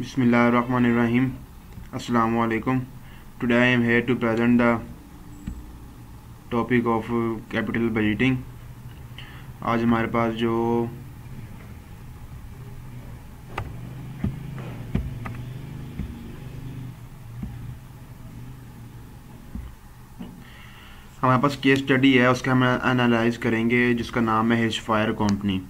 Bismillahirrahmanirrahim. Assalamu alaikum. Today I am here to present the topic of capital budgeting. आज हमारे पास जो हमारे पास केस स्टडी है उसका हम एनालाइज करेंगे जिसका नाम है हिशफायर कंपनी।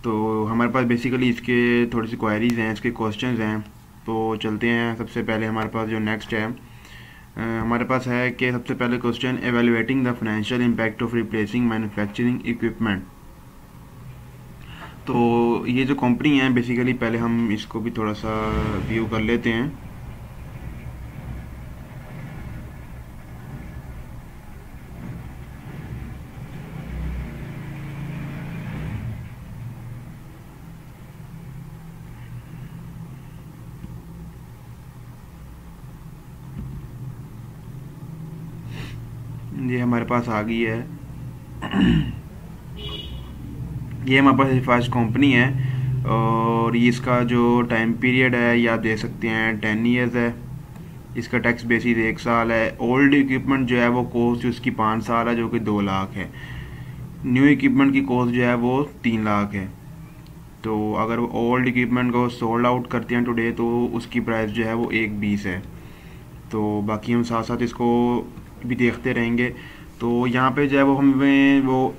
तो हमारे पास बेसिकली इसके थोड़ी सी क्वेरीज हैं, इसके क्वेश्चंस हैं। तो चलते हैं। सबसे पहले हमारे पास जो नेक्स्ट है हमारे पास है कि सबसे पहले question evaluating the financial impact of replacing manufacturing equipment. तो ये जो कंपनी है बेसिकली पहले हम इसको भी थोड़ा सा व्यू कर लेते हैं। ये हमारे पास आ गई है। ये हमारे पास फर्स्ट कंपनी है और ये इसका जो टाइम पीरियड है या दे सकते हैं 10 ईयर्स है। इसका टैक्स बेसिस 1 साल है। ओल्ड इक्विपमेंट जो है वो कॉस्ट उसकी 5 साल है जो कि 2 लाख है। न्यू इक्विपमेंट की कॉस्ट जो है वो 3 लाख है। तो अगर वो ओल्ड इक्विपमेंट को सोल्ड आउट करते हैं टुडे तो उसकी प्राइस जो है वो 1.20 है। तो बाकी हम साथ साथ इसको भी देखते रहेंगे। तो यहाँ पे जो है वो हमें वो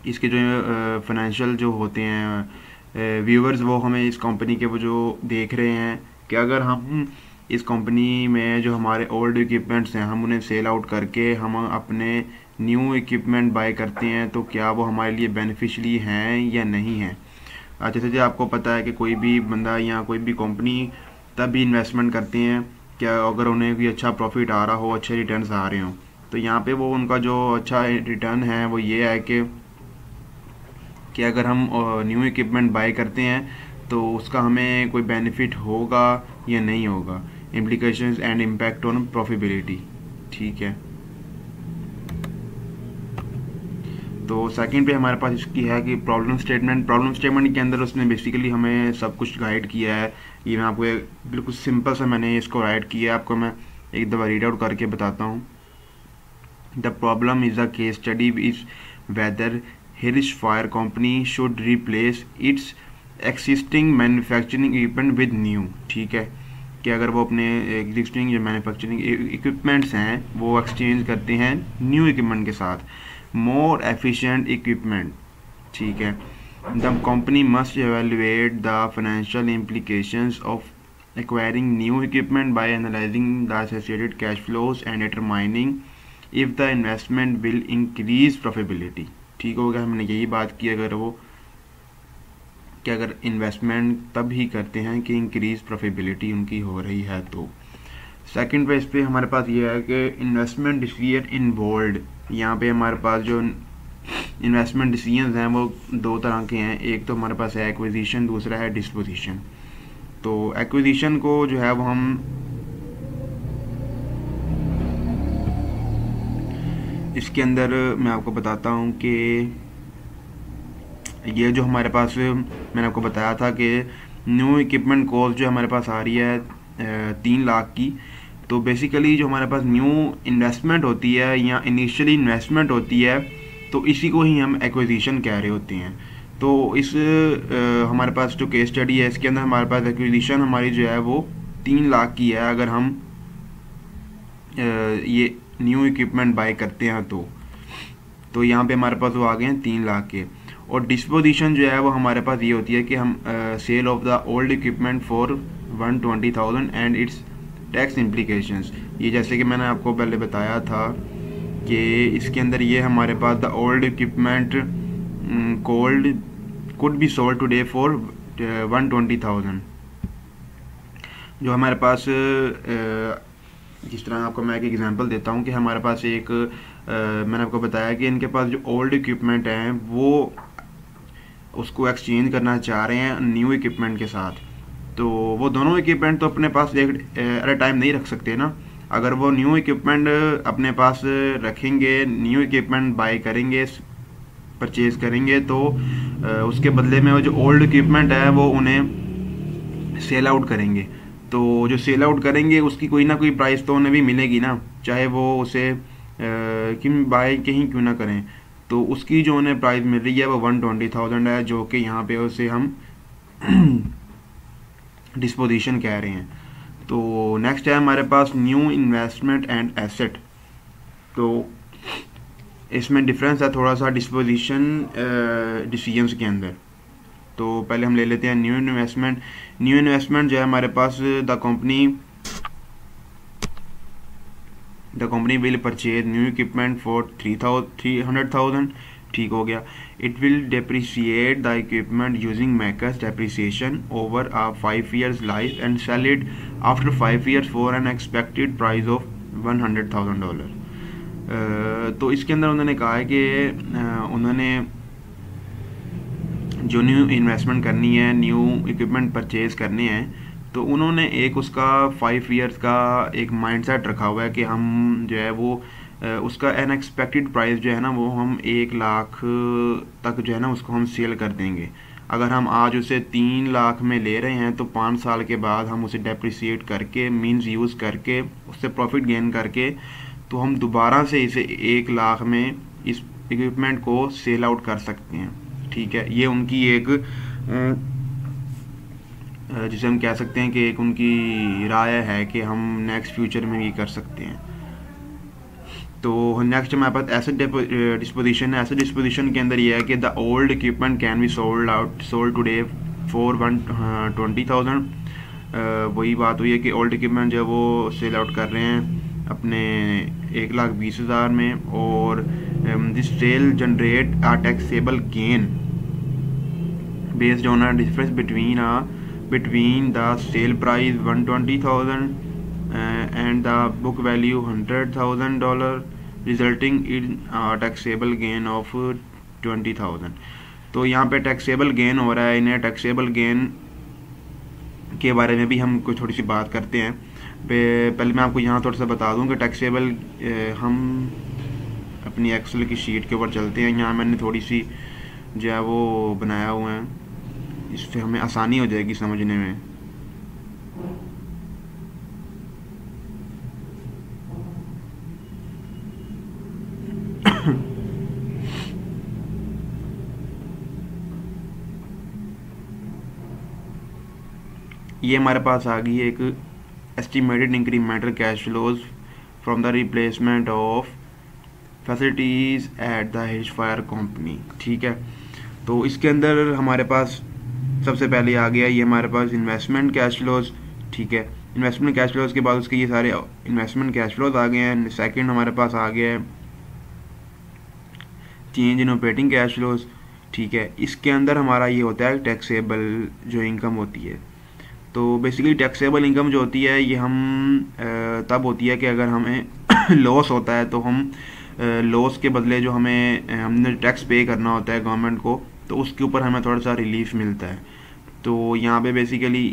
इसके जो फाइनेंशियल जो होते हैं व्यूअर्स वो हमें इस कंपनी के वो जो देख रहे हैं कि अगर हम इस कंपनी में जो हमारे ओल्ड इक्विपमेंट्स हैं हम उन्हें सेल आउट करके हम अपने न्यू इक्विपमेंट बाय करते हैं तो क्या वो हमारे लिए बेनिफिशियली हैं या नहीं हैं। जैसे कि आपको पता है कि कोई भी बंदा या कोई भी कंपनी तभी इन्वेस्टमेंट करते हैं क्या अगर उन्हें भी अच्छा प्रॉफिट आ रहा हो, अच्छे रिटर्न्स आ रहे हों। तो यहाँ पे वो उनका जो अच्छा रिटर्न है वो ये है कि अगर हम न्यू इक्विपमेंट बाय करते हैं तो उसका हमें कोई बेनिफिट होगा या नहीं होगा। Implications and impact on profitability. ठीक है। तो सेकंड पे हमारे पास इसकी है कि प्रॉब्लम स्टेटमेंट के अंदर उसने बेसिकली हमें सब कुछ गाइड किया है। ये मैं आपको बिल्कुल सिंपल सा मैंने इसको राइट किया है, आपको मैं एक दफ़ा रीड आउट करके बताता हूँ। The problem is a case study is whether हिशफायर company should replace its existing manufacturing equipment with new. ठीक है कि अगर वो अपने एग्जिस्टिंग जो मैन्युफैक्चरिंग इक्विपमेंट्स हैं वो एक्सचेंज करते हैं न्यू इक्विपमेंट के साथ, मोर एफिशिएंट इक्विपमेंट। ठीक है। The company must evaluate the financial implications of acquiring new equipment by analyzing the associated cash flows and determining if the investment will increase profitability। ठीक हो गया। हमने यही बात की अगर इन्वेस्टमेंट तब ही करते हैं कि इंक्रीज प्रॉफिटेबिलिटी उनकी हो रही है। तो सेकंड पेज पे हमारे पास ये है कि इन्वेस्टमेंट डिसीजन इन्वॉल्व्ड। यहाँ पे हमारे पास जो इन्वेस्टमेंट डिसीजंस हैं वो 2 तरह के हैं। एक तो हमारे पास है एक्विजिशन, दूसरा है डिस्पोजिशन। तो एक्विजिशन को जो है वो हम इसके अंदर मैं आपको बताता हूँ कि ये जो हमारे पास मैंने आपको बताया था कि न्यू इक्विपमेंट कॉस्ट जो हमारे पास आ रही है 3 लाख की। तो बेसिकली जो हमारे पास न्यू इन्वेस्टमेंट होती है या इनिशियली इन्वेस्टमेंट होती है तो इसी को ही हम एक्विजिशन कह रहे होते हैं। तो इस हमारे पास जो केस स्टडी है इसके अंदर हमारे पास एक्विजिशन हमारी जो है वो 3 लाख की है अगर हम ये न्यू इक्विपमेंट बाय करते हैं। तो यहाँ पे हमारे पास वो आ गए हैं 3 लाख के। और डिस्पोजिशन जो है वो हमारे पास ये होती है कि हम sale of the old equipment for 120,000 and its tax implications. ये जैसे कि मैंने आपको पहले बताया था कि इसके अंदर ये हमारे पास the old equipment cold could be sold today for 120,000। जो हमारे पास जिस तरह आपको मैं एक एग्जांपल देता हूँ कि हमारे पास एक मैंने आपको बताया कि इनके पास जो ओल्ड इक्विपमेंट हैं वो उसको एक्सचेंज करना चाह रहे हैं न्यू इक्विपमेंट के साथ। तो वो दोनों इक्विपमेंट तो अपने पास एट अ टाइम नहीं रख सकते ना। अगर वो न्यू इक्विपमेंट अपने पास रखेंगे, न्यू इक्विपमेंट बाय करेंगे, परचेज करेंगे तो उसके बदले में वो जो ओल्ड इक्विपमेंट है वो उन्हें सेल आउट करेंगे, तो जो सेल आउट करेंगे उसकी कोई ना कोई प्राइस तो उन्हें भी मिलेगी ना, चाहे वो उसे कि बाय कहीं क्यों ना करें। तो उसकी जो उन्हें प्राइस मिल रही है वो 120,000 है, जो कि यहाँ पे उसे हम डिस्पोजिशन कह रहे हैं। तो नेक्स्ट है हमारे पास न्यू इन्वेस्टमेंट एंड एसेट। तो इसमें डिफरेंस है थोड़ा सा डिस्पोजिशन डिसीजंस के अंदर। तो पहले हम ले लेते हैं न्यू इन्वेस्टमेंट। न्यू इन्वेस्टमेंट जो है हमारे पास the company will purchase new equipment for 300,000, ठीक हो गया। It will depreciate the equipment using MACRS depreciation over a 5 years life and sell it after 5 years for an expected price of $100,000। तो इसके अंदर उन्होंने कहा है कि उन्होंने जो न्यू इन्वेस्टमेंट करनी है, न्यू इक्विपमेंट परचेज करने हैं, तो उन्होंने एक उसका 5 years का एक माइंडसेट रखा हुआ है कि हम जो है वो उसका अनएक्सपेक्टेड प्राइस जो है ना वो हम 1 लाख तक जो है ना उसको हम सेल कर देंगे। अगर हम आज उसे 3 लाख में ले रहे हैं तो 5 साल के बाद हम उसे डेप्रिसिएट करके मीन्स यूज़ करके उससे प्रॉफिट गेन करके तो हम दोबारा से इसे 1 लाख में इस इक्विपमेंट को सेल आउट कर सकते हैं, ठीक है। ये उनकी एक जिसे हम कह सकते हैं कि एक उनकी राय है कि हम नेक्स्ट फ्यूचर में भी कर सकते हैं। तो नेक्स्ट हमारे पास एसेट डिस्पोजिशन है। एसेट डिस्पोजिशन के अंदर ये है कि the old equipment can be sold today for 120,000। वही बात हुई है कि ओल्ड इक्विपमेंट जो है वो सेल आउट कर रहे हैं अपने 1,20,000 में, और this sale generate a taxable gain based on a difference between the sale price 120,000 and the book value $100,000, resulting in a taxable gain of 20,000। तो यहाँ पे टैक्सेबल गेन हो रहा है। इन्हें टैक्सेबल गेन के बारे में भी हम कुछ थोड़ी सी बात करते हैं। पहले मैं आपको यहाँ थोड़ा सा बता दूँ कि टैक्सेबल हम अपनी एक्सेल की शीट के ऊपर चलते हैं। यहाँ मैंने थोड़ी सी जो है वो बनाया हुआ है, इससे हमें आसानी हो जाएगी समझने में। ये हमारे पास आ गई एक estimated incremental cash flows from the replacement of facilities at the his fire company, ठीक है। तो इसके अंदर हमारे पास सबसे पहले आ गया ये हमारे पास इन्वेस्टमेंट कैश फ्लोज, ठीक है। इन्वेस्टमेंट कैश फ्लोज के बाद उसके ये सारे इन्वेस्टमेंट कैश फ्लोज आ गए हैं। सेकंड हमारे पास आ गया है change in operating cash flows, ठीक है। इसके अंदर हमारा ये होता है टैक्सेबल जो इनकम होती है। तो बेसिकली टैक्सेबल इनकम जो होती है ये हम तब होती है कि अगर हमें लॉस होता है तो हम लॉस के बदले जो हमने टैक्स पे करना होता है गवर्नमेंट को, तो उसके ऊपर हमें थोड़ा सा रिलीफ मिलता है। तो यहाँ पे बेसिकली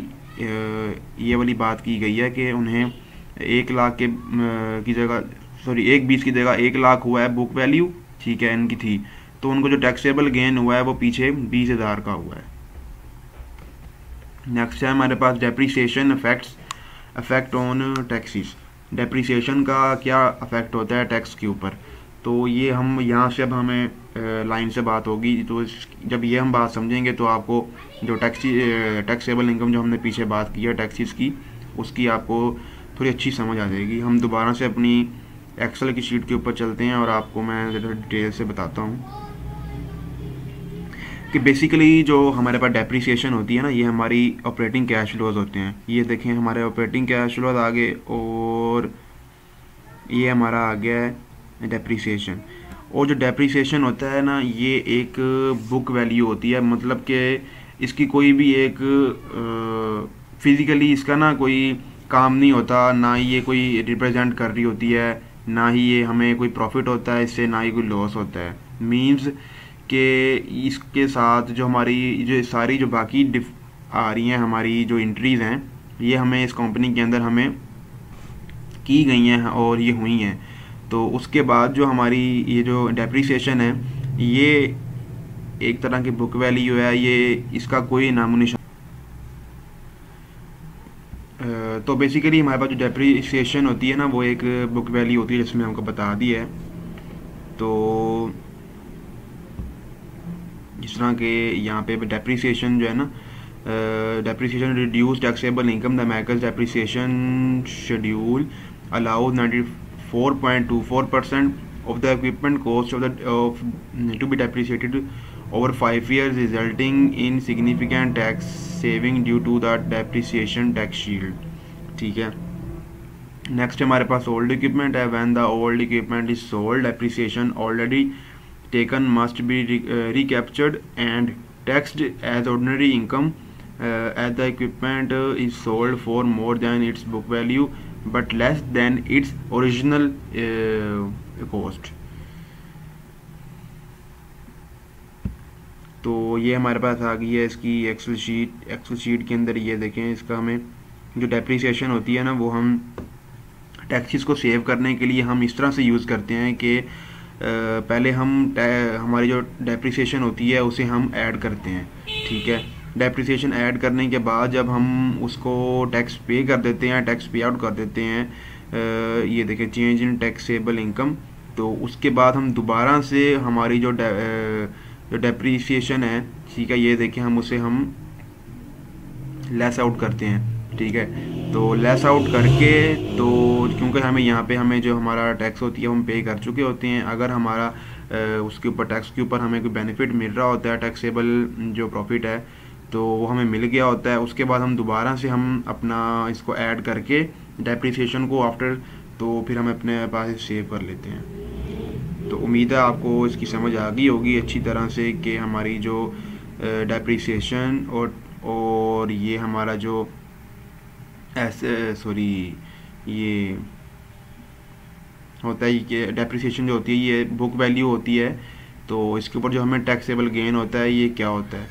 ये वाली बात की गई है कि उन्हें 1 लाख की जगह 1,20,000 की जगह 1 लाख हुआ है बुक वैल्यू, ठीक है, इनकी थी, तो उनको जो टैक्सेबल गेन हुआ है वो पीछे 20,000 का हुआ है। नेक्स्ट है हमारे पास depreciation affect on taxes. Depreciation का क्या अफेक्ट होता है टैक्स के ऊपर, तो ये हम यहाँ से अब हमें लाइन से बात होगी। तो जब ये हम बात समझेंगे तो आपको जो टैक्सेबल इनकम जो हमने पीछे बात की है टैक्सेस की, उसकी आपको थोड़ी अच्छी समझ आ जाएगी। हम दोबारा से अपनी एक्सेल की शीट के ऊपर चलते हैं और आपको मैं ज़रा डिटेल से बताता हूँ कि बेसिकली जो हमारे पास डेप्रिसिएशन होती है ना, ये हमारी ऑपरेटिंग कैश फ्लोज होते हैं। ये देखें हमारे ऑपरेटिंग कैश फ्लोज आगे, और ये हमारा आ गया है डेप्रिसिएशन। और जो डेप्रिसिएशन होता है ना, ये एक बुक वैल्यू होती है, मतलब कि इसकी कोई भी एक फिज़िकली इसका ना कोई काम नहीं होता, ना ही ये कोई रिप्रेजेंट कर रही होती है, ना ही ये हमें कोई प्रॉफिट होता है इससे, ना ही कोई लॉस होता है। मींस कि इसके साथ जो हमारी जो सारी जो बाकी आ रही हैं हमारी जो एंट्रीज़ हैं, ये हमें इस कंपनी के अंदर हमें की गई हैं और ये हुई हैं। तो उसके बाद जो हमारी ये जो डेप्रिसिएशन है, ये एक तरह की बुक वैल्यू है, ये इसका कोई नामो निशान। तो बेसिकली हमारे पास जो डेप्रिसिएशन होती है ना, वो एक बुक वैल्यू होती है, जिसमें हमको बता दी है। तो जिस तरह के यहाँ पे डेप्रिसिएशन जो है ना, depreciation reduce taxable income, the MACRS depreciation schedule allows 94.24% of the equipment cost to be depreciated over 5 years, resulting in significant tax saving due to the depreciation tax shield। ठीक है। नेक्स्ट हमारे पास old equipment है। When the old equipment is sold, depreciation already taken must be recaptured and taxed as ordinary income as the equipment is sold for more than its book value but less than its original cost। तो ये हमारे पास आ गई है इसकी Excel sheet के अंदर। ये देखें, इसका हमें जो डेप्रिसिएशन होती है ना, वो हम टैक्सेस को सेव करने के लिए हम इस तरह से यूज़ करते हैं कि पहले हम हमारी जो डेप्रिसिएशन होती है उसे हम ऐड करते हैं। ठीक है। डेप्रिसिएशन ऐड करने के बाद जब हम उसको टैक्स पे कर देते हैं, टैक्स पे आउट कर देते हैं, ये देखिए चेंज इन टैक्सेबल इनकम, तो उसके बाद हम दोबारा से हमारी जो डेप्रिसिएशन है, ठीक है, ये देखिए हम उसे हम लेस आउट करते हैं। ठीक है। तो लेस आउट करके, तो क्योंकि हमें यहाँ पे हमें जो हमारा टैक्स होती है हम पे कर चुके होते हैं, अगर हमारा उसके ऊपर टैक्स के ऊपर हमें कोई बेनिफिट मिल रहा होता है, टैक्सेबल जो प्रॉफिट है, तो वो हमें मिल गया होता है, उसके बाद हम दोबारा से हम अपना इसको ऐड करके डेप्रिसिएशन को आफ्टर, तो फिर हम अपने पास सेव कर लेते हैं। तो उम्मीद है आपको इसकी समझ आ गई होगी अच्छी तरह से कि हमारी जो डेप्रिसिएशन और ये हमारा जो ये होता है कि डेप्रिसिएशन जो होती है ये बुक वैल्यू होती है, तो इसके ऊपर जो हमें टैक्सेबल गेन होता है ये क्या होता है।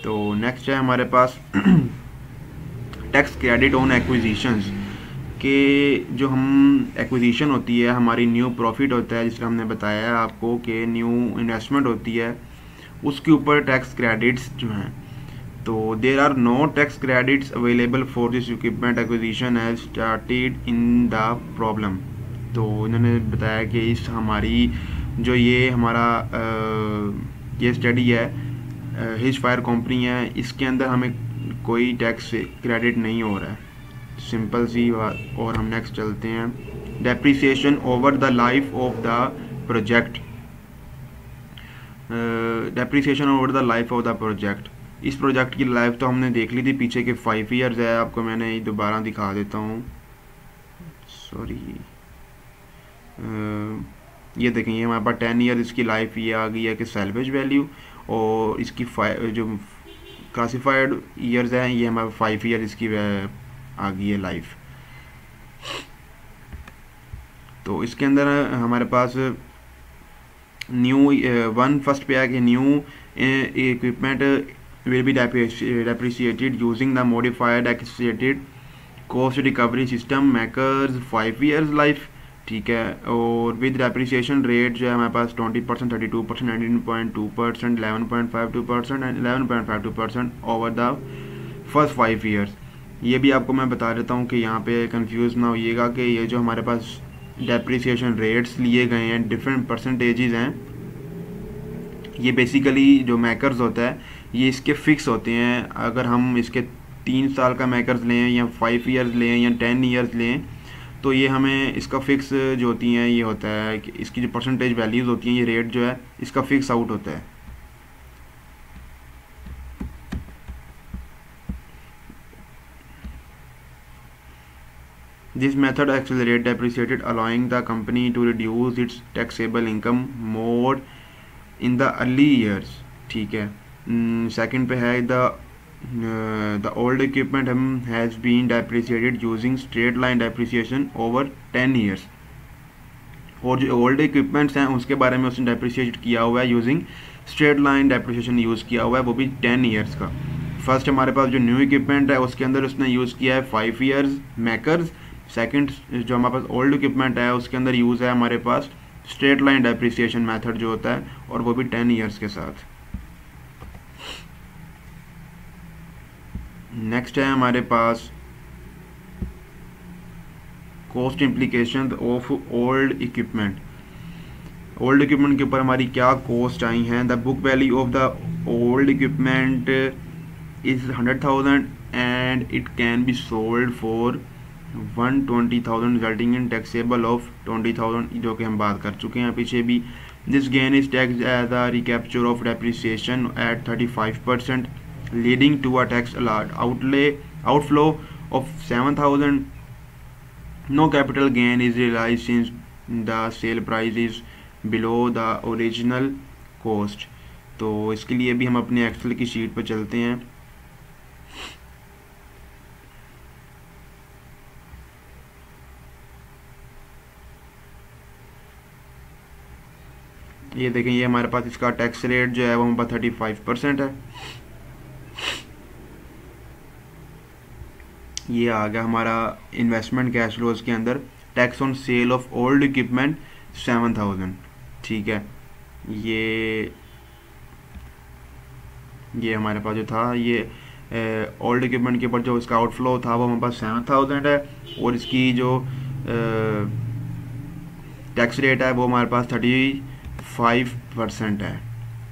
तो नेक्स्ट है हमारे पास टैक्स क्रेडिट ऑन एक्विजिशंस, के जो हम एक्विजिशन होती है हमारी, न्यू प्रॉफिट होता है, जिस तरह हमने बताया है आपको कि न्यू इन्वेस्टमेंट होती है, उसके ऊपर टैक्स क्रेडिट्स जो हैं। तो there are no tax credits available for this equipment acquisition as started in the problem. तो इन्होंने बताया कि इस हमारी जो ये हमारा ये स्टडी है, हिज फायर कंपनी है, इसके अंदर हमें कोई टैक्स क्रेडिट नहीं हो रहा है, सिंपल सी बात। और हम नेक्स्ट चलते हैं, depreciation over the life of the project. Depreciation over the life of the project, इस प्रोजेक्ट की लाइफ तो हमने देख ली थी पीछे के 5 ईयर्स है, आपको मैंने दोबारा दिखा देता हूँ, सॉरी, ये देखें, ये हमारे पास 10 ईयर इसकी लाइफ ये आ गई है कि सैल्वेज वैल्यू, और इसकी जो क्लासिफाइड ईयर्स हैं ये हमारे 5 ईयर इसकी आ गई है लाइफ। तो इसके अंदर हमारे पास न्यू फर्स्ट पे है कि new equipment will be depreciated using the modified accelerated cost recovery system, makers 5 years life। ठीक है। और विद डेप्रिसिएशन रेट जो है हमारे पास 20%, 32%, 19.2%, 11.52% and 11.52% over the first 5 years. ये भी आपको मैं बता देता हूँ कि यहाँ पे कंफ्यूज ना होइएगा कि ये जो हमारे पास डेप्रिसिएशन रेट्स लिए गए हैं, डिफरेंट परसेंटेजेस हैं, ये बेसिकली जो मैकर्स होता है ये इसके फिक्स होते हैं। अगर हम इसके 3 साल का मैकर्स लें या 5 ईयर्स लें या 10 ईयर्स लें, तो ये हमें इसका फिक्स जो होती हैं ये होता है कि इसकी जो परसेंटेज वैल्यूज़ होती हैं, ये रेट जो है इसका फिक्स आउट होता है। This method accelerate depreciated allowing the company to reduce its taxable income more in the early years. ठीक है। सेकंड पे है the old equipment has been depreciated using straight line depreciation over 10 years. और जो old equipments हैं उसके बारे में उसने डेप्रिसिएट किया हुआ है using straight line depreciation use किया हुआ है, वो भी 10 ईयर्स का। फर्स्ट हमारे पास जो न्यू इक्विपमेंट है उसके अंदर उसने यूज़ किया है 5 ईयर्स मैकर्स। सेकंड जो हमारे पास ओल्ड इक्विपमेंट है उसके अंदर यूज़ है हमारे पास स्ट्रेट लाइन डेप्रिसिएशन मेथड जो होता है, और वो भी 10 ईयर्स के साथ। नेक्स्ट है हमारे पास cost implication of old equipment. Old equipment के ऊपर हमारी क्या कॉस्ट आई हैं। The book value of the old equipment is 100,000 and it can be sold for 120,000 resulting in taxable of 20,000, जो कि हम बात कर चुके हैं पीछे भी। This gain is tax as a recapture of depreciation at 35%, leading to a tax allot outflow of 7,000। No capital gain is realised since the sale price is below the original cost. तो इसके लिए भी हम अपने Excel की sheet पर चलते हैं। ये देखें, ये हमारे पास इसका टैक्स रेट जो है वो हमारे पास 35% है। ये आ गया हमारा इन्वेस्टमेंट कैश फ्लोज के अंदर tax on sale of old equipment 7,000। ठीक है, ये हमारे पास जो था ये ओल्ड इक्विपमेंट के ऊपर जो इसका आउटफ्लो था वो हमारे पास 7,000 है, और इसकी जो टैक्स रेट है वो हमारे पास 35% है।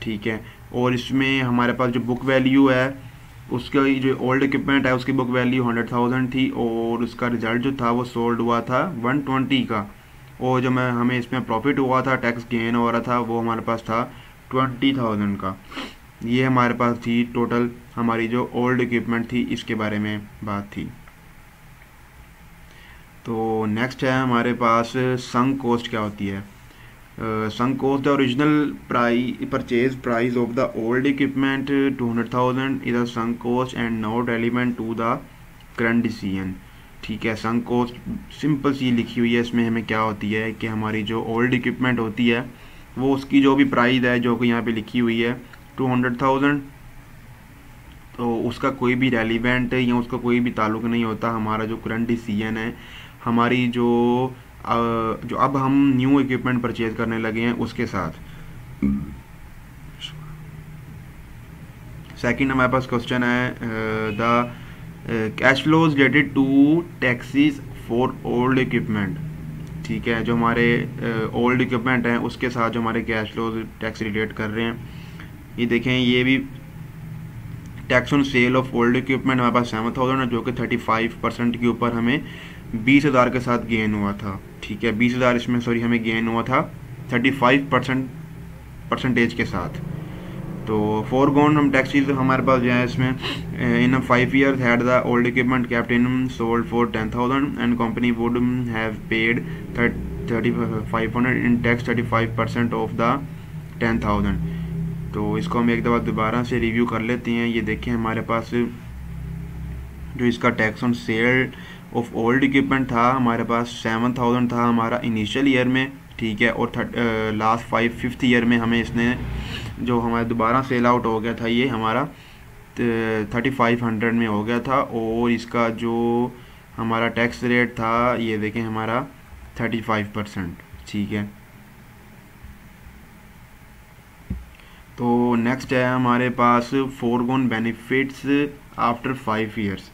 ठीक है, और इसमें हमारे पास जो बुक वैल्यू है उसका जो ओल्ड इक्विपमेंट है उसकी बुक वैल्यू 100,000 थी, और उसका रिजल्ट जो था वो सोल्ड हुआ था 120 का, और जो हमें इसमें प्रॉफिट हुआ था, टैक्स गेन हो रहा था, वो हमारे पास था 20,000 का। ये हमारे पास थी टोटल हमारी जो ओल्ड इक्विपमेंट थी, इसके बारे में बात थी। तो नेक्स्ट है हमारे पास संक कॉस्ट क्या होती है। Sunk cost the original purchase price of the old equipment 200,000 is a sunk cost and not relevant to the current decision. ठीक है, संक कॉस्ट सिंपल सी लिखी हुई है। इसमें हमें क्या होती है कि हमारी जो ओल्ड इक्विपमेंट होती है वो उसकी जो भी प्राइस है जो कि यहाँ पे लिखी हुई है 200,000, तो उसका कोई भी रेलिवेंट या उसका कोई भी ताल्लुक नहीं होता हमारा जो करंट डिसीजन है, हमारी जो अब हम न्यू इक्विपमेंट परचेज करने लगे हैं उसके साथ। सेकंड हमारे पास क्वेश्चन है the cash flows related to taxes for old equipment. ठीक है, जो हमारे ओल्ड इक्विपमेंट हैं उसके साथ जो हमारे कैश फ्लोज टैक्स रिलेट कर रहे हैं। ये देखें, ये भी tax on sale of old equipment हमारे पास 7,000 है, जो कि 35% के ऊपर हमें 20,000 के साथ गेन हुआ था। ठीक है, 20,000 इसमें हमें गेन हुआ था 35% के साथ। तो फोरगोन हम टैक्सेस हमारे पास जो है इसमें इन 5 years had the old equipment kept in sold for 10,000 and company would have paid 3,500 in tax 35% of the 10,000। तो इसको हम एक दफ़ा दोबारा से रिव्यू कर लेते हैं। ये देखें, हमारे पास जो इसका tax on sale of old equipment था हमारे पास 7,000 था हमारा इनिशियल ईयर में। ठीक है, और लास्ट 5th ईयर में हमें इसने जो हमारा दोबारा सेल आउट हो गया था ये हमारा 3,500 में हो गया था, और इसका जो हमारा टैक्स रेट था ये देखें हमारा 35%। ठीक है, तो नेक्स्ट है हमारे पास फोरगोन benefits after 5 years।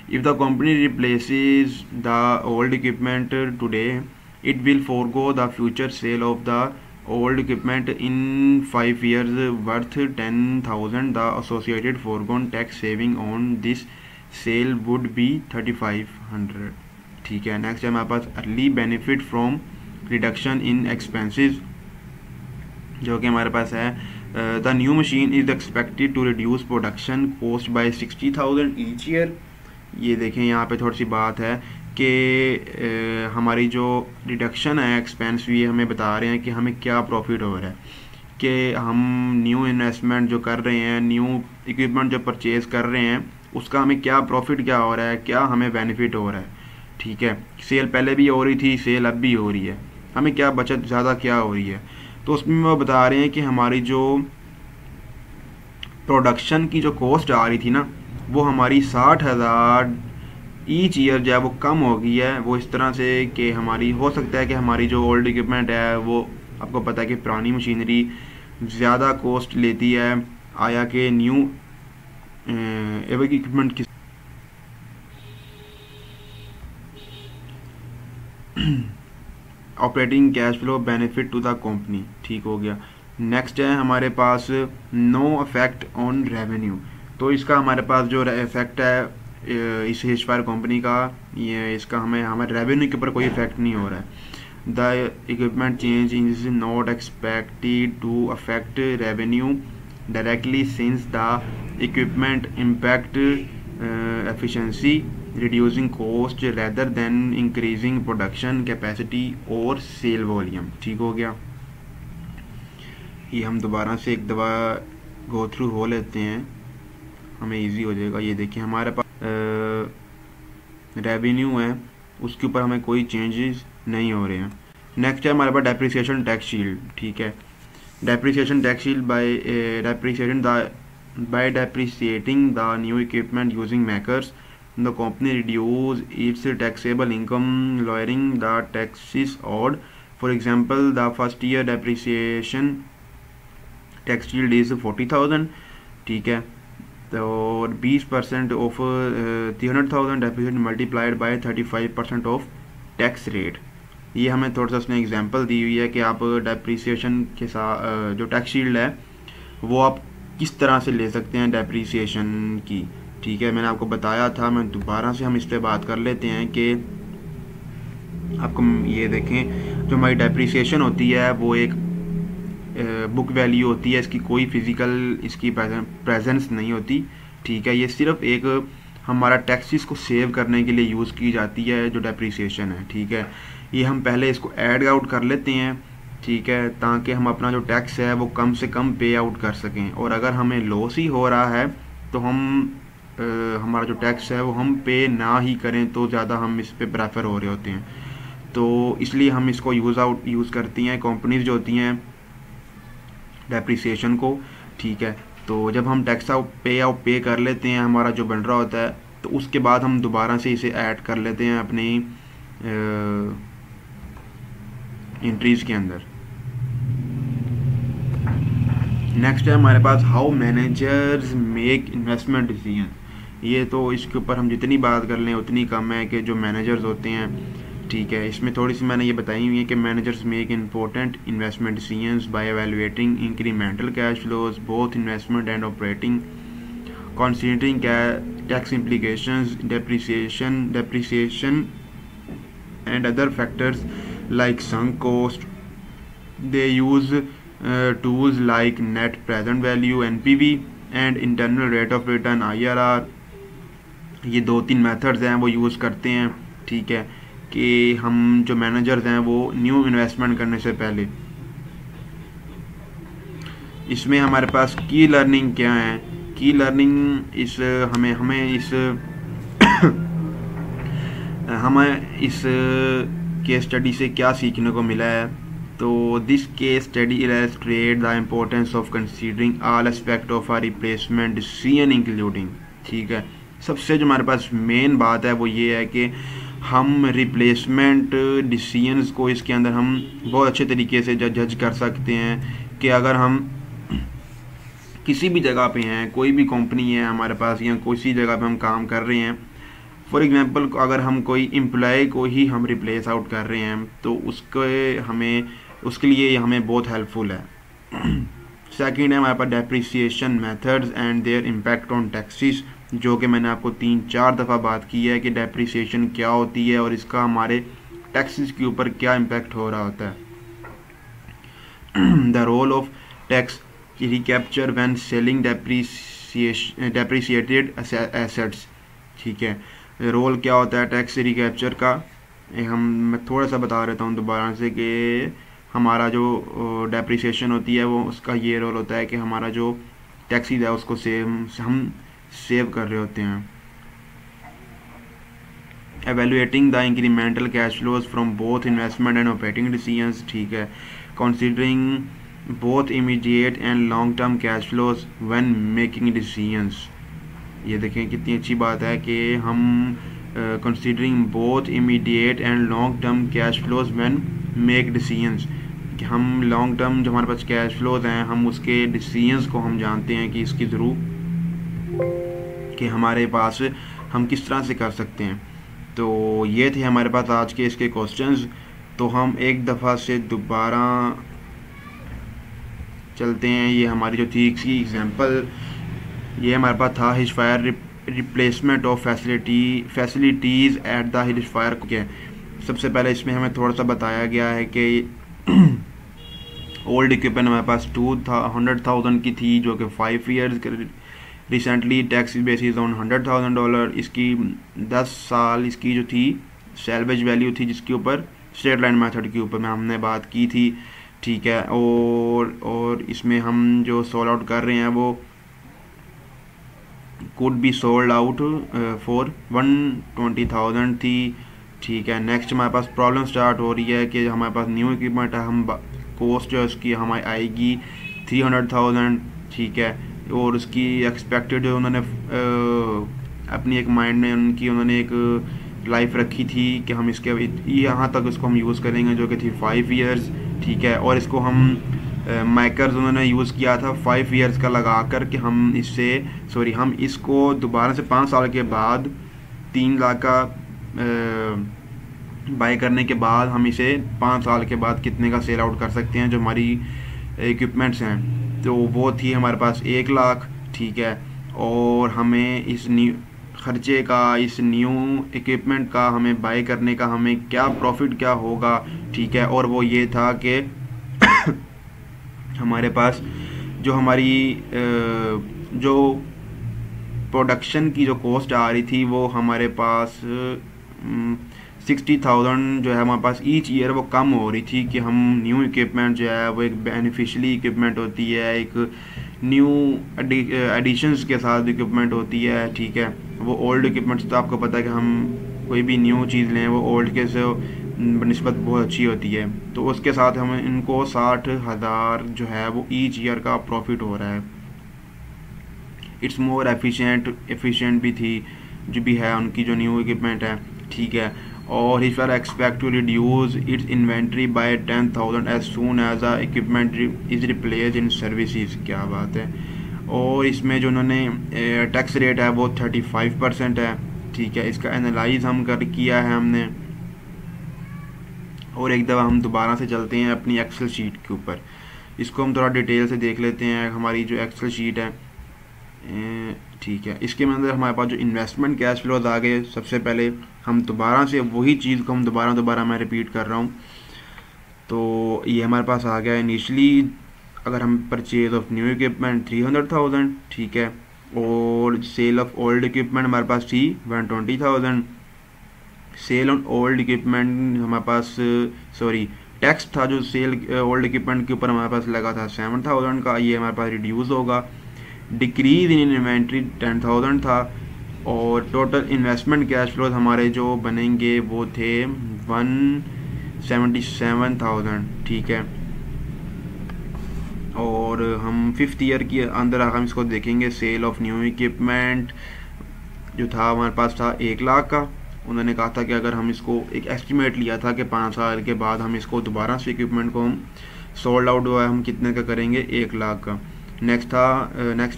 If the company replaces the old equipment today, it will forego the future sale of the old equipment in 5 years worth 10,000. The associated foregone tax saving on this sale would be 3,500। ठीक है, next है हमारे पास early benefit from reduction in expenses, जो कि हमारे पास है the new machine is expected to reduce production cost by 60,000 each year. ये देखें, यहाँ पे थोड़ी सी बात है कि हमारी जो रिडक्शन है एक्सपेंस भी हमें बता रहे हैं कि हमें क्या प्रॉफिट हो रहा है, कि हम न्यू इन्वेस्टमेंट जो कर रहे हैं, न्यू इक्विपमेंट जो परचेज़ कर रहे हैं उसका हमें क्या प्रॉफिट क्या हो रहा है, क्या हमें बेनिफिट हो रहा है। ठीक है, सेल पहले भी हो रही थी, सेल अब भी हो रही है, हमें क्या बचत ज़्यादा क्या हो रही है। तो उसमें वो बता रहे हैं कि हमारी जो प्रोडक्शन की जो कॉस्ट आ रही थी ना वो हमारी 60,000 ईच ईयर जो है वो कम हो गई है। वो इस तरह से कि हमारी हो सकता है कि हमारी जो ओल्ड इक्विपमेंट है वो आपको पता है कि पुरानी मशीनरी ज़्यादा कॉस्ट लेती है आया कि न्यू इक्विपमेंट की। Operating cash flow benefit to the company, ठीक हो गया। नेक्स्ट है हमारे पास नो इफेक्ट ऑन रेवेन्यू। तो इसका हमारे पास जो इफेक्ट है इस हिस्सेदार कंपनी का, ये इसका हमारे रेवेन्यू के ऊपर कोई इफेक्ट नहीं हो रहा है। The equipment change is not expected to affect revenue directly since the equipment impact efficiency, reducing cost rather than increasing production capacity और सेल वॉल्यूम, ठीक हो गया। ये हम दोबारा से एक दफ़ा गो थ्रू हो लेते हैं, हमें इजी हो जाएगा। ये देखिए हमारे पास रेवेन्यू है, उसके ऊपर हमें कोई चेंजेस नहीं हो रहे हैं। नेक्स्ट है हमारे पास डेप्रिसिएशन टैक्स शील्ड, ठीक है। Depreciation tax shield by depreciating the new equipment using makers, the company reduce its taxable income, lowering the taxes owed. For example, the first year depreciation tax shield is 40,000, ठीक है। तो 20% of 300,000 depreciation multiplied by 35% of tax rate. ये हमें थोड़ा सा उसने example दी हुई है कि आप डेप्रिसिएशन के साथ जो टैक्स शील्ड है वो आप किस तरह से ले सकते हैं डेप्रिसिएशन की, ठीक है। मैंने आपको बताया था, मैं दोबारा से हम इस पर बात कर लेते हैं कि आपको ये देखें, जो हमारी डेप्रिसिएशन होती है वो एक बुक वैल्यू होती है, इसकी कोई फिज़िकल इसकी प्रेजेंस नहीं होती, ठीक है। ये सिर्फ एक हमारा टैक्सेस को सेव करने के लिए यूज़ की जाती है जो डेप्रिसिएशन है, ठीक है। ये हम पहले इसको ऐड आउट कर लेते हैं, ठीक है, ताकि हम अपना जो टैक्स है वो कम से कम पे आउट कर सकें। और अगर हमें लॉस ही हो रहा है तो हम हमारा जो टैक्स है वो हम पे ना ही करें तो ज़्यादा हम इस पे प्रेफर हो रहे होते हैं। तो इसलिए हम इसको यूज़ करती हैं कंपनीज जो होती हैं डेप्रिसिएशन को, ठीक है। तो जब हम टैक्स पे कर लेते हैं, हमारा जो बन रहा होता है, तो उसके बाद हम दोबारा से इसे ऐड कर लेते हैं अपनी एंट्रीज के अंदर। नेक्स्ट है हमारे पास how managers make investment decision. ये तो इसके ऊपर हम जितनी बात कर लें उतनी कम है कि जो मैनेजर्स होते हैं, ठीक है, इसमें थोड़ी सी मैंने ये बताई हुई है कि managers make important investment decisions bye evaluating incremental cash flows both investment and operating, considering tax implications, depreciation and other factors like sunk cost. They use tools like net present value NPV and internal rate of return IRR. ये 2-3 methods हैं वो use करते हैं, ठीक है, कि हम जो मैनेजर्स हैं वो न्यू इन्वेस्टमेंट करने से पहले। इसमें हमारे पास की लर्निंग क्या है, की लर्निंग इस हमें इस केस स्टडी से क्या सीखने को मिला है। तो this case study illustrate the importance of considering all aspect of a replacement decision including, ठीक है। सबसे जो हमारे पास मेन बात है वो ये है कि हम रिप्लेसमेंट डिसीजंस को इसके अंदर हम बहुत अच्छे तरीके से जज कर सकते हैं कि अगर हम किसी भी जगह पे हैं, कोई भी कंपनी है हमारे पास या किसी जगह पे हम काम कर रहे हैं, फॉर एग्जांपल अगर हम कोई एम्प्लॉय को ही हम रिप्लेस आउट कर रहे हैं तो उसके लिए हमें बहुत हेल्पफुल है। सेकंड है हमारे पास depreciation methods and their impact on taxes, जो कि मैंने आपको 3-4 दफ़ा बात की है कि डेप्रिसिएशन क्या होती है और इसका हमारे टैक्सेस के ऊपर क्या इम्पैक्ट हो रहा होता है। The role of tax recapture when selling depreciated assets, ठीक है, रोल क्या होता है टैक्स रिकैप्चर का। मैं थोड़ा सा बता देता हूँ दोबारा से कि हमारा जो डेप्रिसिएशन होती है वो उसका ये रोल होता है कि हमारा जो टैक्सेस है उसको हम सेव कर रहे होते हैं। Evaluating the incremental cash flows from both investment and operating decisions, ठीक है, considering both immediate and long term cash flows when making decisions. ये देखें कितनी अच्छी बात है कि हम considering both immediate and long term cash flows when make decisions, कि हम लॉन्ग टर्म जो हमारे पास कैश फ्लोज हैं हम उसके डिसीजंस को हम जानते हैं कि इसकी ज़रूर कि हमारे पास हम किस तरह से कर सकते हैं। तो ये थे हमारे पास आज के इसके क्वेश्चंस। तो हम एक दफ़ा से दोबारा चलते हैं। ये हमारी जो थी इसकी एग्जांपल, ये हमारे पास था his fire replacement of facilities at the his fire के। सबसे पहले इसमें हमें थोड़ा सा बताया गया है कि ओल्ड इक्विपमेंट हमारे पास 200,000 की थी, जो कि 5 years recently tax basis on $100,000। इसकी 10 साल इसकी जो थी सैल्वेज वैल्यू थी, जिसके ऊपर स्ट्रेट लाइन मेथड के ऊपर में हमने बात की थी, ठीक है। और इसमें हम जो सोल्ड आउट कर रहे हैं वो could be sold out for 120,000 थी, ठीक है। नेक्स्ट हमारे पास प्रॉब्लम स्टार्ट हो रही है कि हमारे पास न्यू इक्विपमेंट है, हम कॉस्ट जो है उसकी हमारी आएगी 300,000, ठीक है। और उसकी एक्सपेक्टेड जो उन्होंने अपनी एक माइंड में उन्होंने एक लाइफ रखी थी कि हम इसके यहाँ तक इसको हम यूज़ करेंगे, जो कि थी 5 ईयर्स, ठीक है। और इसको हम माइकर्स उन्होंने यूज़ किया था 5 ईयर्स का लगा कर कि हम इसको दोबारा से 5 साल के बाद 3 लाख का बाय करने के बाद हम इसे 5 साल के बाद कितने का सेल आउट कर सकते हैं, जो हमारी इक्विपमेंट्स हैं। तो वो थी हमारे पास 1 लाख, ठीक है। और हमें इस खर्चे का, इस न्यू इक्विपमेंट का हमें बाय करने का हमें क्या प्रॉफिट क्या होगा, ठीक है। और वो ये था कि हमारे पास जो हमारी जो प्रोडक्शन की जो कॉस्ट आ रही थी वो हमारे पास 60,000 जो है हमारे पास ईच ईयर वो कम हो रही थी कि हम न्यू इक्विपमेंट जो है वो एक बेनिफिशियली इक्विपमेंट होती है, एक न्यू एडिशंस के साथ इक्विपमेंट होती है, ठीक है। वो ओल्ड इक्विपमेंट्स तो आपको पता है कि हम कोई भी न्यू चीज़ लें वो ओल्ड के से निस्बत बहुत अच्छी होती है। तो उसके साथ हम इनको 60,000 जो है वो ईच ईयर का प्रॉफिट हो रहा है। इट्स मोर एफिशिएंट भी थी जो भी है उनकी जो न्यू इक्विपमेंट है, ठीक है। और ही for expect to reduce its inventory by 10,000 as soon as a equipment is replace in services. क्या बात है। और इसमें जो उन्होंने टैक्स रेट है वो 35% है, ठीक है। इसका एनालाइज हम किया है हमने। और एक दफ़ा हम दोबारा से चलते हैं अपनी एक्सेल शीट के ऊपर, इसको हम थोड़ा डिटेल से देख लेते हैं। हमारी जो एक्सेल शीट है, ठीक है, इसके अंदर हमारे पास जो इन्वेस्टमेंट कैश फ्लोज आ गए। सबसे पहले हम दोबारा से वही चीज़ को हम दोबारा मैं रिपीट कर रहा हूँ। तो ये हमारे पास आ गया इनिशली, अगर हम परचेज ऑफ न्यू इक्विपमेंट 300,000, ठीक है। और सेल ऑफ ओल्ड इक्विपमेंट हमारे पास थी 120,000। सेल ऑन ओल्ड इक्विपमेंट हमारे पास टैक्स था जो सेल ओल्ड इक्विपमेंट के ऊपर हमारे पास लगा था 7,000 का, ये हमारे पास रिड्यूस होगा। डिक्रीज इन इन्वेंट्री 10,000 था। और टोटल इन्वेस्टमेंट कैश फ्लोज हमारे जो बनेंगे वो थे 177,000, ठीक है। और हम 5th ईयर के अंदर हम इसको देखेंगे। सेल ऑफ न्यू इक्विपमेंट जो था हमारे पास था 1 लाख का। उन्होंने कहा था कि अगर हम इसको एक एस्टिमेट लिया था कि 5 साल के बाद हम इसको दोबारा से इक्विपमेंट को हम सोल्ड आउट हुआ है हम कितने का करेंगे, 1 लाख का। नेक्स्ट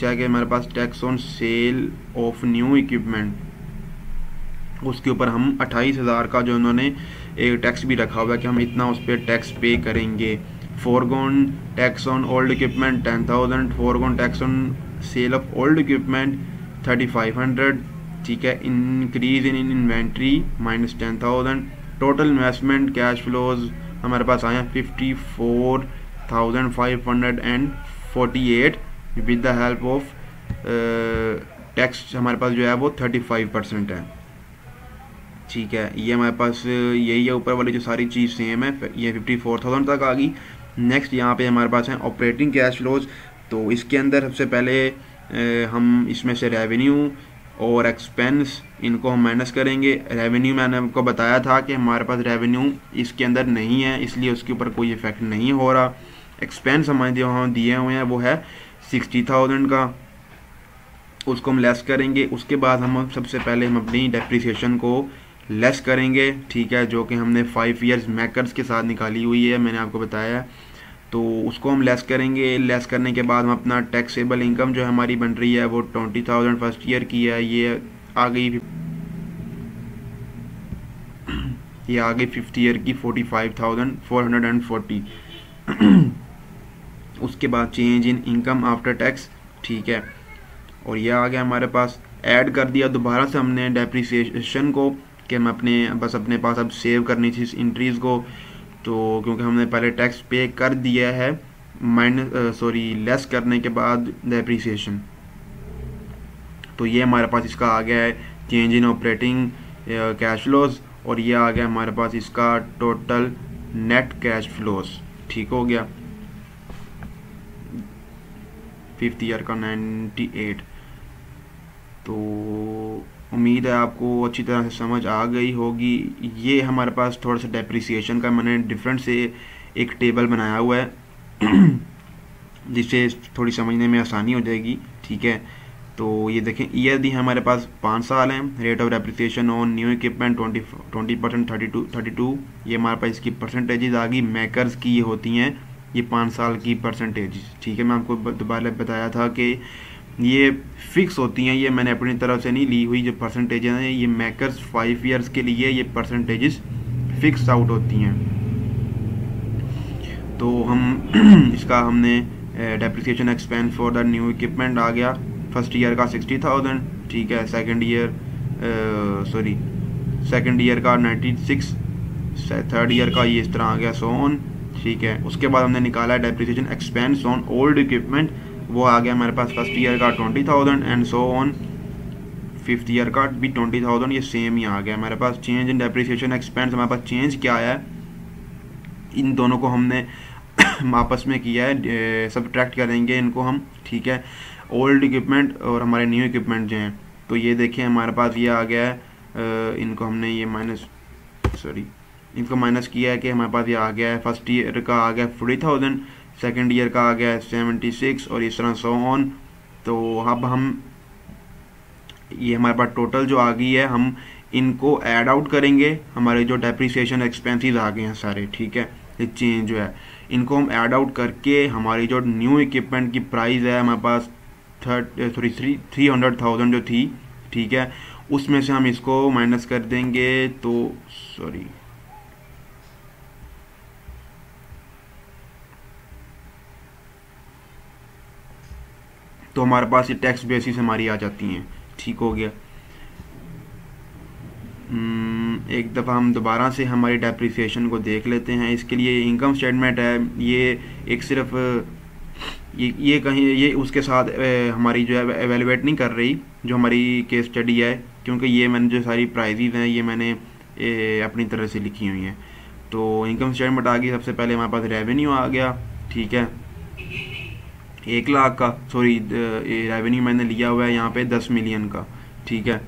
है कि हमारे पास tax on sale of new equipment, उसके ऊपर हम 28,000 का जो उन्होंने एक टैक्स भी रखा हुआ है कि हम इतना उस पर टैक्स पे करेंगे। Forgone tax on old equipment 10,000। Forgone tax on sale of old equipment 3,500, ठीक है। Increase in inventory -10,000। Total investment cash flows हमारे पास आए हैं 54,548 with the help of tax हमारे पास जो है वो 35% है, ठीक है। ये हमारे पास यही है, ऊपर वाली जो सारी चीज़ सेम है, ये 54,000 तक आ गई। नेक्स्ट यहाँ पे हमारे पास है ऑपरेटिंग कैश फ्लोज। तो इसके अंदर सबसे पहले हम इसमें से रेवेन्यू और एक्सपेंस इनको हम माइनस करेंगे। रेवेन्यू मैंने आपको बताया था कि हमारे पास रेवेन्यू इसके अंदर नहीं है, इसलिए उसके ऊपर कोई इफेक्ट नहीं हो रहा। एक्सपेंस हमारे जो हम दिए हुए हैं वो है 60,000 का, उसको हम लेस करेंगे। उसके बाद हम सबसे पहले हम अपनी डेप्रिसिएशन को लेस करेंगे, ठीक है, जो कि हमने 5 ईयर्स मैकर्स के साथ निकाली हुई है, मैंने आपको बताया। तो उसको हम लेस करेंगे। लेस करने के बाद हम अपना टैक्सेबल इनकम जो हमारी बन रही है वो 20,000 फर्स्ट ईयर की है, ये आ गई ये आ गई 50 ईयर की 45,440। उसके बाद change in income after tax, ठीक है, और ये आ गया हमारे पास। ऐड कर दिया दोबारा से हमने डेप्रिसिएशन को, कि हम अपने पास अब सेव करनी थी इस इंट्रीज को, तो क्योंकि हमने पहले टैक्स पे कर दिया है लेस करने के बाद डेप्रिसिएशन। तो ये हमारे पास इसका आ गया है change in operating cash flows, और ये आ गया हमारे पास इसका टोटल नेट कैश फ्लोज। ठीक हो गया, 5th ईयर का 98। तो उम्मीद है आपको अच्छी तरह से समझ आ गई होगी। ये हमारे पास थोड़ा सा डेप्रिसिएशन का मैंने डिफरेंट से एक टेबल बनाया हुआ है जिससे थोड़ी समझने में आसानी हो जाएगी। ठीक है, तो ये देखें, ईयर दी हमारे पास 5 साल हैं। Rate of depreciation on new equipment 20%, 32। ये हमारे पास इसकी परसेंटेजेस आ गई। मेकर्स की ये होती हैं ये 5 साल की परसेंटेज। ठीक है, मैं आपको दोबारा बताया था कि ये फिक्स होती हैं, ये मैंने अपनी तरफ से नहीं ली हुई। जो परसेंटेजेस हैं ये मेकर्स 5 ईयर्स के लिए ये परसेंटेजेस फिक्स आउट होती हैं। तो हम इसका हमने depreciation expense for the new equipment आ गया। फर्स्ट ईयर का 60,000, ठीक है। सेकंड ईयर का 96, थर्ड ईयर का ये इस तरह आ गया, सो ऑन। ठीक है, उसके बाद हमने निकाला depreciation expense on old equipment, वो आ गया हमारे पास फर्स्ट ईयर का 20,000 and so on. 5th year का भी 20,000, ये सेम ही आ गया हमारे पास। चेंज इन डेप्रिसिएशन एक्सपेंस, हमारे पास चेंज क्या आया है, इन दोनों को हमने आपस में किया है, सब्ट्रैक्ट करेंगे इनको हम। ठीक है, ओल्ड इक्विपमेंट और हमारे न्यू इक्विपमेंट जो हैं, तो ये देखें हमारे पास ये आ गया है। इनको हमने ये इनको माइनस किया है कि हमारे पास ये आ गया है। फर्स्ट ईयर का आ गया 40,000, सेकंड ईयर का आ गया है 76 और इस तरह सो ऑन। तो अब हम ये हमारे पास टोटल जो आ गई है, हम इनको ऐड आउट करेंगे। हमारे जो डेप्रिसिएशन एक्सपेंसेस आ गए हैं सारे, ठीक है, ये चेंज जो है इनको हम ऐड आउट करके हमारी जो न्यू इक्विपमेंट की प्राइस है हमारे पास 300,000 जो थी, ठीक है, उसमें से हम इसको माइनस कर देंगे। तो हमारे पास ये टैक्स बेसिस हमारी आ जाती हैं। ठीक हो गया। एक दफ़ा हम दोबारा से हमारी डेप्रिसिएशन को देख लेते हैं। इसके लिए इनकम स्टेटमेंट है, ये एक सिर्फ ये कहीं ये उसके साथ हमारी जो है एवेलुएट नहीं कर रही जो हमारी केस स्टडी है, क्योंकि ये मैंने जो सारी प्राइजेज हैं ये मैंने अपनी तरह से लिखी हुई हैं। तो इनकम स्टेटमेंट आ गई। सबसे पहले हमारे पास रेवेन्यू आ गया, ठीक है, 1 लाख का। रेवेन्यू मैंने लिया हुआ है यहाँ पे 10 मिलियन का, ठीक है।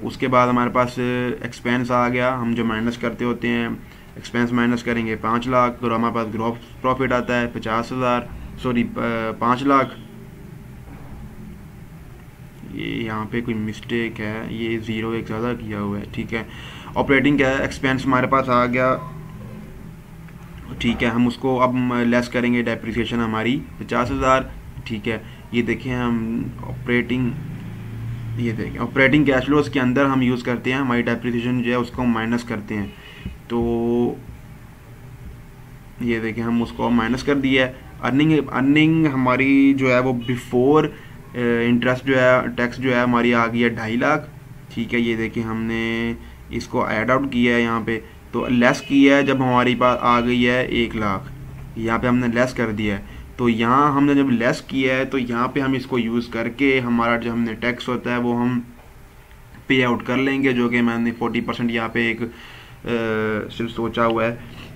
उसके बाद हमारे पास एक्सपेंस आ गया। हम जो माइनस करते होते हैं, एक्सपेंस माइनस करेंगे 5 लाख, और हमारे पास ग्रॉस प्रॉफिट आता है 5 लाख। ये यहाँ पे कोई मिस्टेक है, ये 0 एक ज़्यादा किया हुआ है, ठीक है। ऑपरेटिंग क्या है, एक्सपेंस हमारे पास आ गया, ठीक है। हम उसको अब लेस करेंगे, डेप्रिसिएशन हमारी 50,000, ठीक है। ये देखें हम ऑपरेटिंग कैश फ्लोज के अंदर हम यूज़ करते हैं हमारी डेप्रिसिएशन जो है उसको हम माइनस करते हैं। तो ये देखें हम उसको माइनस कर दिया है। अर्निंग हमारी जो है वो बिफोर इंटरेस्ट जो है टैक्स जो है हमारी आ गई है 2.5 लाख, ठीक है। ये देखें हमने इसको ऐड आउट किया है यहाँ पे, तो लेस किया है जब हमारी पास आ गई है 1 लाख, यहाँ पे हमने लेस कर दिया है। तो यहाँ हमने जब लेस किया है तो यहाँ पे हम इसको यूज़ करके हमारा जो हमने टैक्स होता है वो हम पे आउट कर लेंगे, जो कि मैंने 40% यहाँ पे एक सिर्फ सोचा हुआ है।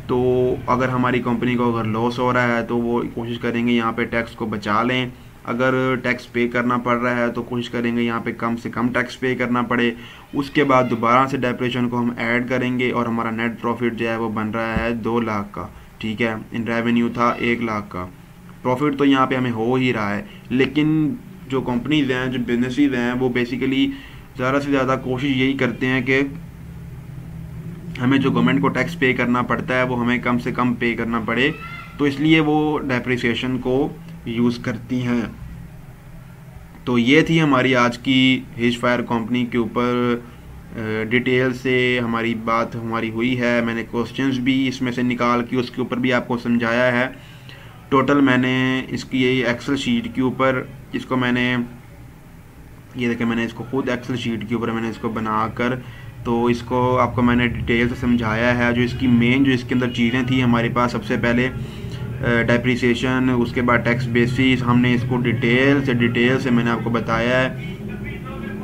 तो अगर हमारी कंपनी को अगर लॉस हो रहा है तो वो कोशिश करेंगे यहाँ पे टैक्स को बचा लें। अगर टैक्स पे करना पड़ रहा है तो कोशिश करेंगे यहाँ पे कम से कम टैक्स पे करना पड़े। उसके बाद दोबारा से डेप्रिसिएशन को हम ऐड करेंगे और हमारा नेट प्रॉफिट जो है वो बन रहा है 2 लाख का, ठीक है। इन रेवेन्यू था 1 लाख का। प्रॉफिट तो यहाँ पे हमें हो ही रहा है, लेकिन जो कंपनीज हैं, जो बिजनेसेस हैं, वो बेसिकली ज़्यादा से ज़्यादा कोशिश यही करते हैं कि हमें जो गवर्नमेंट को टैक्स पे करना पड़ता है वो हमें कम से कम पे करना पड़े, तो इसलिए वो डेप्रिसिएशन को यूज़ करती हैं। तो ये थी हमारी आज की हिज फायर कंपनी के ऊपर डिटेल से हमारी बात हुई है। मैंने क्वेश्चंस भी इसमें से निकाल के उसके ऊपर भी आपको समझाया है। टोटल मैंने इसकी एक्सेल शीट के ऊपर इसको मैंने ये देखें, मैंने इसको खुद एक्सेल शीट के ऊपर मैंने इसको बनाकर तो इसको आपको मैंने डिटेल से समझाया है। जो इसकी मेन जो इसके अंदर चीज़ें थी हमारे पास, सबसे पहले डेप्रिसिएशन, उसके बाद टैक्स बेसिस, हमने इसको डिटेल से मैंने आपको बताया है।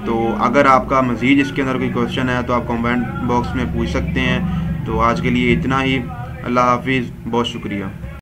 तो अगर आपका मज़ीद इसके अंदर कोई क्वेश्चन है तो आप कमेंट बॉक्स में पूछ सकते हैं। तो आज के लिए इतना ही। अल्लाह हाफिज़, बहुत शुक्रिया।